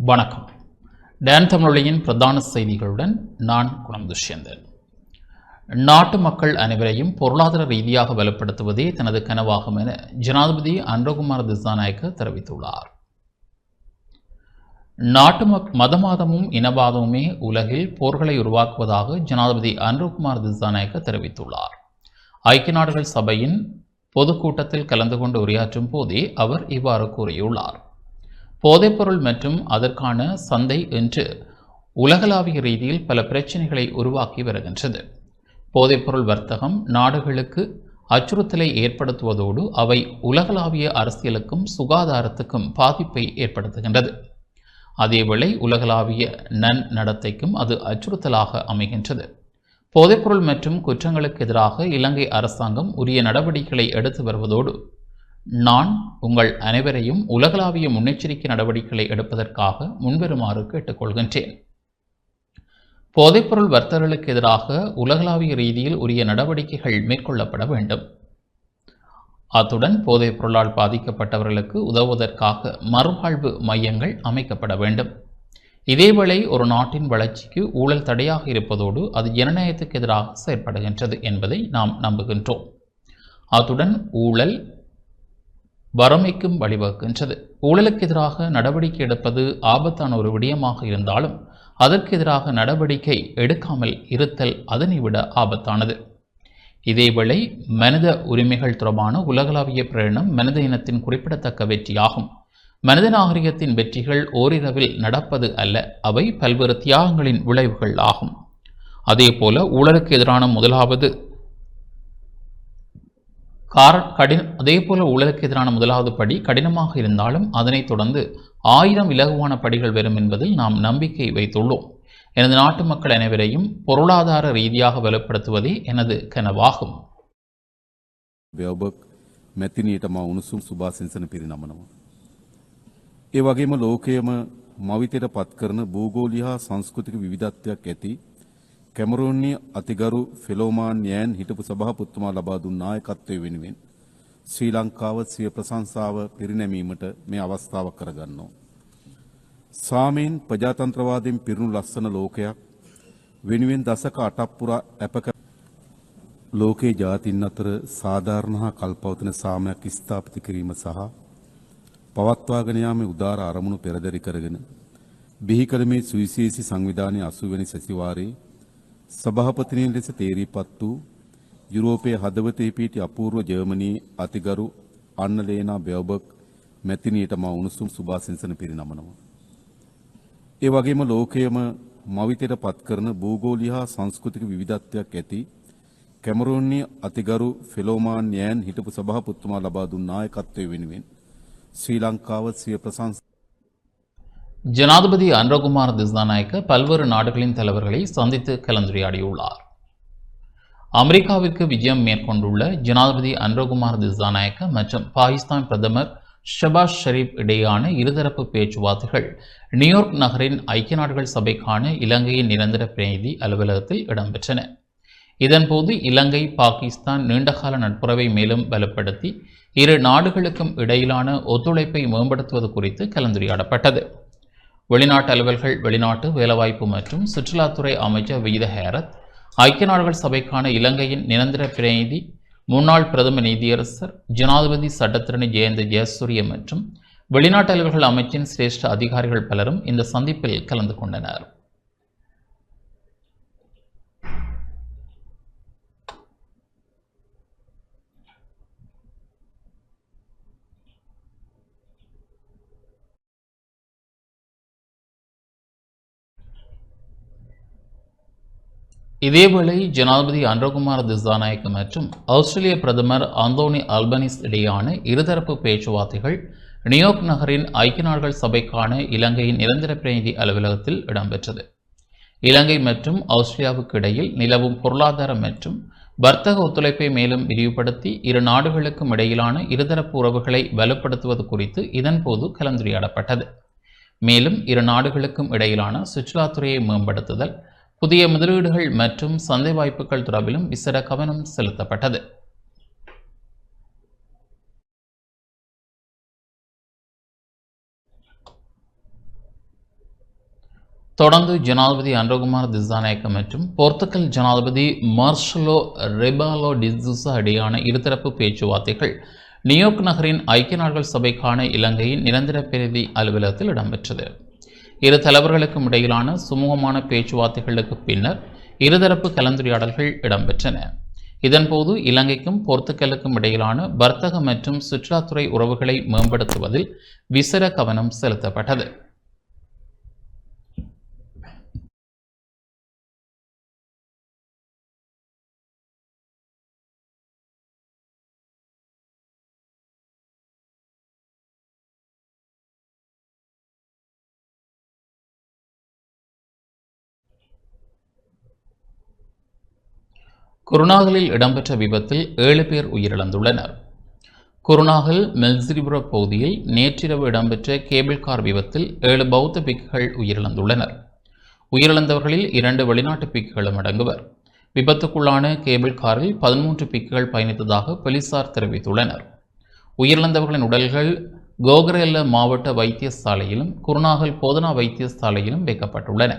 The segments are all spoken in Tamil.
வணக்கம். டான் தமிழொலியின் பிரதான செய்திகளுடன் நான் குணம் துஷ்யந்தன். நாட்டு மக்கள் அனைவரையும் பொருளாதார ரீதியாக வலுப்படுத்துவதே தனது கனவாகும் என ஜனாதிபதி அனுரகுமார திசாநாயக்க தெரிவித்துள்ளார். நாட்டு மதமாதமும் இனவாதமுமே உலகில் போர்களை உருவாக்குவதாக ஜனாதிபதி அனுரகுமார திசாநாயக்க தெரிவித்துள்ளார். ஐக்கிய நாடுகள் சபையின் பொதுக்கூட்டத்தில் கலந்து கொண்டு உரையாற்றும் போதே அவர் இவ்வாறு கூறியுள்ளார். போதைப்பொருள் மற்றும் அதற்கான சந்தை என்று உலகளாவிய ரீதியில் பல பிரச்சினைகளை உருவாக்கி வருகின்றது. போதைப்பொருள் வர்த்தகம் நாடுகளுக்கு அச்சுறுத்தலை ஏற்படுத்துவதோடு அவை உலகளாவிய அரசியலுக்கும் சுகாதாரத்துக்கும் பாதிப்பை ஏற்படுத்துகின்றது. அதேவேளை உலகளாவிய நன்னடத்தைக்கும் அது அச்சுறுத்தலாக அமைகின்றது. போதைப்பொருள் மற்றும் குற்றங்களுக்கு எதிராக இலங்கை அரசாங்கம் உரிய நடவடிக்கைகளை எடுத்து வருவதோடு நான் உங்கள் அனைவரையும் உலகளாவிய முன்னெச்சரிக்கை நடவடிக்கைகளை எடுப்பதற்காக முன்வருமாறு கேட்டுக்கொள்கின்றேன். போதைப்பொருள் வர்த்தகர்களுக்கு எதிராக உலகளாவிய ரீதியில் உரிய நடவடிக்கைகள் மேற்கொள்ளப்பட வேண்டும். அத்துடன் போதைப் பொருளால் பாதிக்கப்பட்டவர்களுக்கு உதவுவதற்காக மறுவாழ்வு மையங்கள் அமைக்கப்பட வேண்டும். இதேவேளை ஒரு நாட்டின் வளர்ச்சிக்கு ஊழல் தடையாக இருப்பதோடு அது ஜனநாயகத்துக்கு எதிராக செயற்படுகின்றது என்பதை நாம் நம்புகின்றோம். அத்துடன் ஊழல் வறுமைக்கும் வழிவகுக்கின்றது. ஊழலுக்கு எதிராக நடவடிக்கை எடுப்பது ஆபத்தான ஒரு விடயமாக இருந்தாலும் அதற்கு எதிராக நடவடிக்கை எடுக்காமல் இருத்தல் அதனை விட ஆபத்தானது. இதேவேளை மனித உரிமைகள் தொடர்பான உலகளாவிய பிரகடனம் மனித இனத்தின் குறிப்பிடத்தக்க வெற்றியாகும். மனித நாகரிகத்தின் வெற்றிகள் ஓரிரவில் நடப்பது அல்ல, அவை பல்வேறு தியாகங்களின் விளைவுகள் ஆகும். அதேபோல ஊழலுக்கு எதிரான ஊழலுக்கு எதிரான முதலாவது படி கடினமாக இருந்தாலும் அதனைத் தொடர்ந்து 1000 இலகுவான படிகள் வரும் என்பதில் நாம் நம்பிக்கை வைத்துள்ளோம். எனது நாட்டு மக்கள் அனைவரையும் பொருளாதார ரீதியாக வலுப்படுத்துவதே எனது கனவாகும். මැතිනියට මා උණුසුම් සුභාසිංසන පිරිනමනවා. ඒ වගේම ලෝකයේම මවිතයට පත් කරන භූගෝලීය හා සංස්කෘතික විවිධත්වයක් ඇති කැමරෝනි අතිගරු ෆෙලෝමාන් යෑන් හිටපු සභාපතිතුමා ලබා දුන් නායකත්වය වෙනුවෙන් ශ්‍රී ලංකාව සිය ප්‍රශංසාව පිරිනැමීමට මේ අවස්ථාව කරගන්නවා. සාමීන් ප්‍රජාතන්ත්‍රවාදයෙන් පිරුණු ලස්සන ලෝකයක් වෙනුවෙන් දශක 8ක් පුරා අපක ලෝකේ ජාතීන් අතර සාධාරණ හා කල්පවතින සාමයක් ස්ථාපිත කිරීම සහ පවත්වාගෙන යාමේ උදාර අරමුණු පෙරදරි කරගෙන බිහි කළ මේ සුවිශේෂී සංවිධානයේ 80 වෙනි සැසිවාරයේ සභාපතිනින් ලෙස තේරීපත් වූ යුරෝපයේ හදවතේ පිහිටි අපූර්ව ජර්මනියේ අතිගරු අන්නලේනා බෙවබර්ග් මැතිනියට මා උණුසුම් සුභාසිංසන පිරිනමනවා. ඒ වගේම ලෝකයේම මවිතයට පත් කරන භූගෝලීය හා සංස්කෘතික විවිධත්වයක් ඇති කැමරෝනි අතිගරු ෆෙලෝමාන් යෑන් හිටපු සභාපතිතුමා ලබා දුන් නායකත්වය වෙනුවෙන් ශ්‍රී ලංකාව සිය ප්‍රශංසා. ஜனாதிபதி அனுரகுமார திசாநாயக்க பல்வேறு நாடுகளின் தலைவர்களை சந்தித்து கலந்துரையாடியுள்ளார். அமெரிக்காவிற்கு விஜயம் மேற்கொண்டுள்ள ஜனாதிபதி அனுரகுமார திசாநாயக்க மற்றும் பாகிஸ்தான் பிரதமர் ஷபாஸ் ஷெரீப் இடையேயான இருதரப்பு பேச்சுவார்த்தைகள் நியூயார்க் நகரின் ஐக்கிய நாடுகள் சபைக்கான இலங்கையின் நிரந்தர பிரதிநிதி அலுவலகத்தில் இடம்பெற்றன. இதன்போது இலங்கை பாகிஸ்தான் நீண்டகால நட்புறவை மேலும் பலப்படுத்தி இரு நாடுகளுக்கும் இடையிலான ஒத்துழைப்பை மேம்படுத்துவது குறித்து கலந்துரையாடப்பட்டது. வெளிநாட்டு அலுவல்கள், வெளிநாட்டு வேலைவாய்ப்பு மற்றும் சுற்றுலாத்துறை அமைச்சர் விஜித ஹேரத், ஐக்கிய நாடுகள் சபைக்கான இலங்கையின் நிரந்தர பிரதிநிதி, முன்னாள் பிரதம நீதியரசர், ஜனாதிபதி சட்டத்திரணி ஜெயந்த ஜெயசூரிய மற்றும் வெளிநாட்டு அலுவல்கள் அமைச்சின் சிரேஷ்ட அதிகாரிகள் பலரும் இந்த சந்திப்பில் கலந்து கொண்டனர். இதேவேளை ஜனாதிபதி அனுரகுமார திசாநாயக்க மற்றும் ஆஸ்திரேலிய பிரதமர் அந்தோனி அல்பனிஸ் இடையேயான இருதரப்பு பேச்சுவார்த்தைகள் நியூயார்க் நகரின் ஐக்கிய நாடுகள் சபைக்கான இலங்கையின் நிரந்தர பிரதிநிதி அலுவலகத்தில் இடம்பெற்றது. இலங்கை மற்றும் ஆஸ்திரேலியாவுக்கு இடையில் நிலவும் பொருளாதார மற்றும் வர்த்தக ஒத்துழைப்பை மேலும் விரிவுபடுத்தி இரு நாடுகளுக்கும் இடையிலான இருதரப்பு உறவுகளை வலுப்படுத்துவது குறித்து இதன்போது கலந்துரையாடப்பட்டது. மேலும் இரு நாடுகளுக்கும் இடையிலான சுற்றுலாத்துறையை மேம்படுத்துதல், புதிய முதலீடுகள் மற்றும் சந்தை வாய்ப்புகள் தொடர்பிலும் விசேட கவனம் செலுத்தப்பட்டது. தொடர்ந்து ஜனாதிபதி அன்ரோகுமார் திசாநாயக்க மற்றும் போர்த்துகல் ஜனாதிபதி மார்ஷலோ ரெபாலோ டிசூசா இடையான இருதரப்பு பேச்சுவார்த்தைகள் நியூயார்க் நகரின் ஐக்கிய நாடுகள் சபைக்கான இலங்கையின் நிரந்தர பிரதிநிதி அலுவலகத்தில் இடம்பெற்றது. இரு தலைவர்களுக்கும் இடையிலான சுமூகமான பேச்சுவார்த்தைகளுக்கு பின்னர் இருதரப்பு கலந்துரையாடல்கள் இடம்பெற்றன. இதன்போது இலங்கைக்கும் போர்த்துகலுக்கும் இடையிலான வர்த்தக மற்றும் சுற்றுலாத்துறை உறவுகளை மேம்படுத்துவதில் விசேட கவனம் செலுத்தப்பட்டது. குருநாகலில் இடம்பெற்ற விபத்தில் 7 பேர் உயிரிழந்துள்ளனர். குருநாகல் மெல்சிரிபுர பகுதியில் நேற்றிரவு இடம்பெற்ற கேபிள் கார் விபத்தில் 7 பௌத்த பிக்குகள் உயிரிழந்துள்ளனர். உயிரிழந்தவர்களில் 2 வெளிநாட்டு பிக்குகளும் அடங்குவர். விபத்துக்குள்ளான கேபிள் காரில் 13 பிக்குகள் பயணித்ததாக போலீசார் தெரிவித்துள்ளனர். உயிரிழந்தவர்களின் உடல்கள் கோகரெல்ல மாவட்ட வைத்தியசாலையிலும் குருநாகல் போதனா வைத்தியசாலையிலும் வைக்கப்பட்டுள்ளன.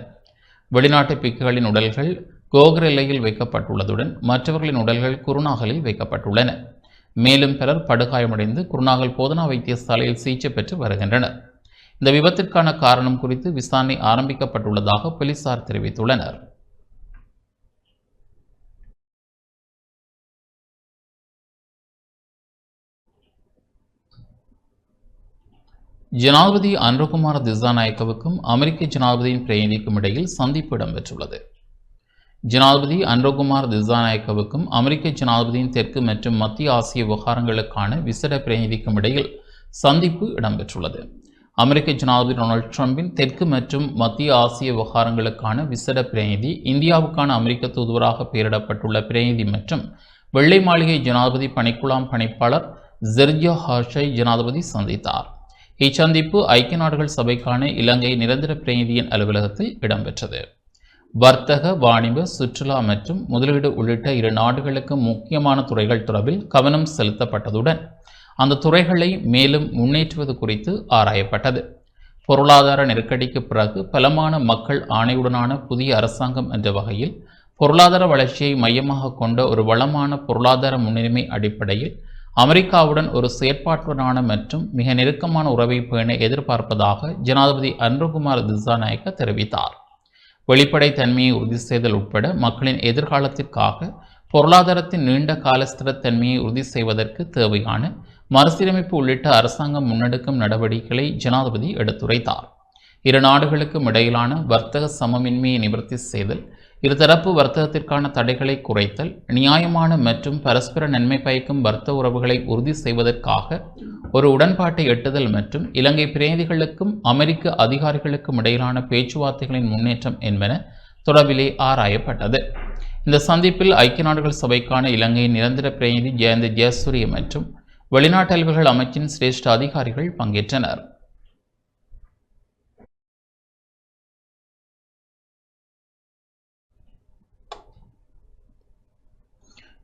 வெளிநாட்டு பிக்குகளின் உடல்கள் கோகரெல்லையில் வைக்கப்பட்டுள்ளதுடன் மற்றவர்களின் உடல்கள் குருநாகலில் வைக்கப்பட்டுள்ளன. மேலும் பலர் படுகாயமடைந்து குருநாகல் போதனா வைத்தியசாலையில் சிகிச்சை பெற்று வருகின்றனர். இந்த விபத்திற்கான காரணம் குறித்து விசாரணை ஆரம்பிக்கப்பட்டுள்ளதாக போலீசார் தெரிவித்துள்ளனர். ஜனாதிபதி அன்ரோகுமார் திசாநாயக்கவுக்கும் அமெரிக்க ஜனாதிபதியின் பிரதிநிதிக்கும் இடையில் சந்திப்பு இடம்பெற்றுள்ளது. ஜனாதிபதி அன்ரோகுமார் திசாநாயக்கவுக்கும் அமெரிக்க ஜனாதிபதியின் தெற்கு மற்றும் மத்திய ஆசிய விவகாரங்களுக்கான விசேட பிரதிநிதிக்கும் இடையில் சந்திப்பு இடம்பெற்றுள்ளது. அமெரிக்க ஜனாதிபதி டொனால்ட் ட்ரம்பின் தெற்கு மற்றும் மத்திய ஆசிய விவகாரங்களுக்கான விசேட பிரதிநிதி, இந்தியாவுக்கான அமெரிக்க தூதுவராக பெயரிடப்பட்டுள்ள பிரதிநிதி மற்றும் வெள்ளை மாளிகை ஜனாதிபதி பணிக்குழாம் பணிப்பாளர் ஜெர்ஜியா ஹார்ஷை ஜனாதிபதி சந்தித்தார். இச்சந்திப்பு ஐக்கிய நாடுகள் சபைக்கான இலங்கை நிரந்தர பிரதிநிதியின் அலுவலகத்தில் இடம்பெற்றது. வர்த்தக, வாணிப, சுற்றுலா மற்றும் முதலீடு உள்ளிட்ட இரு நாடுகளுக்கு முக்கியமான துறைகள் தொடர்பில் கவனம் செலுத்தப்பட்டதுடன் அந்த துறைகளை மேலும் முன்னேற்றுவது குறித்து ஆராயப்பட்டது. பொருளாதார நெருக்கடிக்கு பிறகு பலமான மக்கள் ஆணையுடனான புதிய அரசாங்கம் என்ற வகையில் பொருளாதார வளர்ச்சியை மையமாக கொண்ட ஒரு வளமான பொருளாதார முன்னுரிமை அடிப்படையில் அமெரிக்காவுடன் ஒரு செயற்பாட்டுடனான மற்றும் மிக நெருக்கமான உறவை பேண எதிர்பார்ப்பதாக ஜனாதிபதி அன்ரோகுமார் திசாநாயக்க தெரிவித்தார். வெளிப்படை தன்மையை உறுதி செய்தல் உட்பட மக்களின் எதிர்காலத்திற்காக பொருளாதாரத்தின் நீண்ட கால ஸ்திரத்தன்மையை உறுதி செய்வதற்கு தேவையான மறுசீரமைப்பு உள்ளிட்ட அரசாங்கம் முன்னெடுக்கும் நடவடிக்கைகளை ஜனாதிபதி எடுத்துரைத்தார். இரு நாடுகளுக்கும் இடையிலான வர்த்தக சமமின்மையை நிவர்த்தி செய்தல், இருதரப்பு வர்த்தகத்திற்கான தடைகளை குறைத்தல், நியாயமான மற்றும் பரஸ்பர நன்மை பயக்கும் வர்த்தக உறவுகளை உறுதி செய்வதற்காக ஒரு உடன்பாட்டை எட்டுதல் மற்றும் இலங்கை பிரதிநிதிகளுக்கும் அமெரிக்க அதிகாரிகளுக்கும் இடையிலான பேச்சுவார்த்தைகளின் முன்னேற்றம் என்பன தொடர்பிலே ஆராயப்பட்டது. இந்த சந்திப்பில் ஐக்கிய நாடுகள் சபைக்கான இலங்கையின் நிரந்தர பிரதிநிதி ஜெயந்த ஜெயசூரிய மற்றும் வெளிநாட்டு அலுவல்கள் அமைச்சின் சிரேஷ்ட அதிகாரிகள் பங்கேற்றனர்.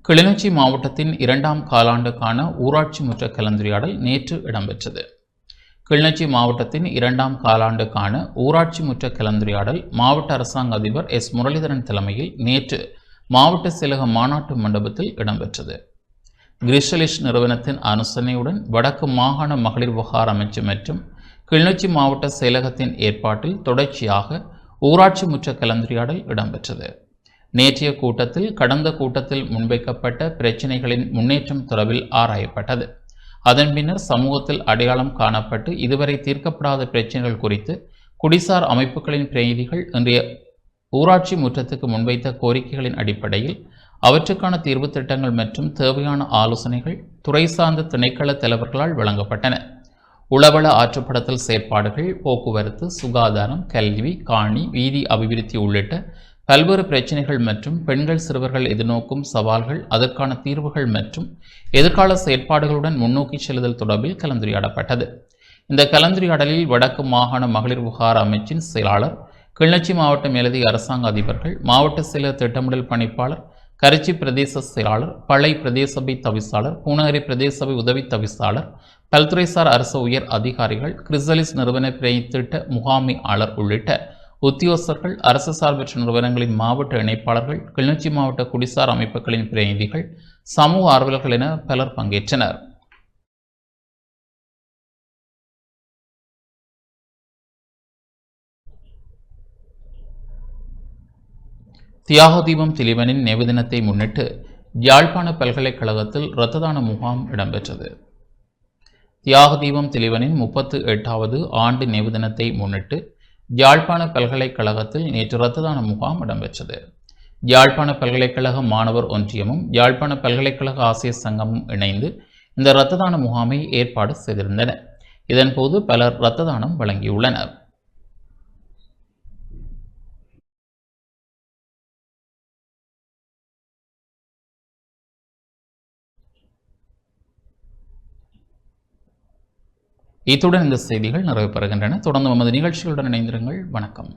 கிளிநொச்சி மாவட்டத்தின் 2ஆம் காலாண்டுக்கான ஊராட்சி முற்ற கலந்துரையாடல் நேற்று இடம்பெற்றது. கிளிநொச்சி மாவட்டத்தின் 2ஆம் காலாண்டுக்கான ஊராட்சி முற்ற கலந்துரையாடல் மாவட்ட அரசாங்க அதிபர் எஸ். முரளிதரன் தலைமையில் நேற்று மாவட்ட செயலக மாநாட்டு மண்டபத்தில் இடம்பெற்றது. கிரிஷலிஷ் நிறுவனத்தின் அனுசரணையுடன் வடக்கு மாகாண மகளிர் விவகார அமைச்சு மற்றும் கிளிநொச்சி மாவட்ட செயலகத்தின் ஏற்பாட்டில் தொடர்ச்சியாக ஊராட்சி முற்ற கலந்துரையாடல் இடம்பெற்றது. நேற்றைய கூட்டத்தில் கடந்த கூட்டத்தில் முன்வைக்கப்பட்ட பிரச்சினைகளின் முன்னேற்றம் தொடர்பில் ஆராயப்பட்டது. அதன் பின்னர் சமூகத்தில் அடையாளம் காணப்பட்டு இதுவரை தீர்க்கப்படாத பிரச்சினைகள் குறித்து குடிசார் அமைப்புகளின் பிரதிநிதிகள் இன்றைய ஊராட்சி முற்றத்துக்கு முன்வைத்த கோரிக்கைகளின் அடிப்படையில் அவற்றுக்கான தீர்வு திட்டங்கள் மற்றும் தேவையான ஆலோசனைகள் துறை சார்ந்த திணைக்கள தலைவர்களால் வழங்கப்பட்டன. உளவள ஆற்றுப்படுத்தல் செயற்பாடுகள், போக்குவரத்து, சுகாதாரம், கல்வி, காணி, வீதி அபிவிருத்தி உள்ளிட்ட பல்வேறு பிரச்சினைகள் மற்றும் பெண்கள் சிறுவர்கள் எதிர்நோக்கும் சவால்கள், அதற்கான தீர்வுகள் மற்றும் எதிர்கால செயற்பாடுகளுடன் முன்னோக்கி செல்லுதல் தொடர்பில் கலந்துரையாடப்பட்டது. இந்த கலந்துரையாடலில் வடக்கு மாகாண மகளிர் விவகார அமைச்சின் செயலாளர், கிளிநொச்சி மாவட்ட மேலதிக அரசாங்க அதிபர்கள், மாவட்ட செயலர் திட்டமிடல் பணிப்பாளர், கரிச்சி பிரதேச செயலாளர், பளை பிரதேசபை தவிசாளர், பூநகரி பிரதேசபை உதவி தவிசாளர், பல்துறைசார் அரசு உயர் அதிகாரிகள், கிரிசலிஸ் நிறுவன திட்ட முகாமையாளர் உள்ளிட்ட உத்தியோகஸ்தர்கள், அரசு சார்பற்ற நிறுவனங்களின் மாவட்ட இணைப்பாளர்கள், கிளிநொச்சி மாவட்ட குடிசார் அமைப்புகளின் பிரதிநிதிகள், சமூக ஆர்வலர்கள் என பலர் பங்கேற்றனர். தியாகதீபம் திலீபனின் நினைவு தினத்தை முன்னிட்டு யாழ்ப்பாண பல்கலைக்கழகத்தில் இரத்த தான முகாம் இடம்பெற்றது. தியாகதீபம் திலீபனின் 38வது ஆண்டு நினைவு தினத்தை முன்னிட்டு யாழ்ப்பாண பல்கலைக்கழகத்தில் நேற்று இரத்த தான முகாம் இடம்பெற்றது. யாழ்ப்பாண பல்கலைக்கழக மாணவர் ஒன்றியமும் யாழ்ப்பாண பல்கலைக்கழக ஆசிரியர் சங்கமும் இணைந்து இந்த இரத்த தான முகாமை ஏற்பாடு செய்திருந்தன. இதன்போது பலர் இரத்த தானம் வழங்கியுள்ளனர். இத்துடன் இந்த செய்திகள் நிறைவு பெறுகின்றன. தொடர்ந்து நமது நிகழ்ச்சிகளுடன் இணைந்திருங்கள். வணக்கம்.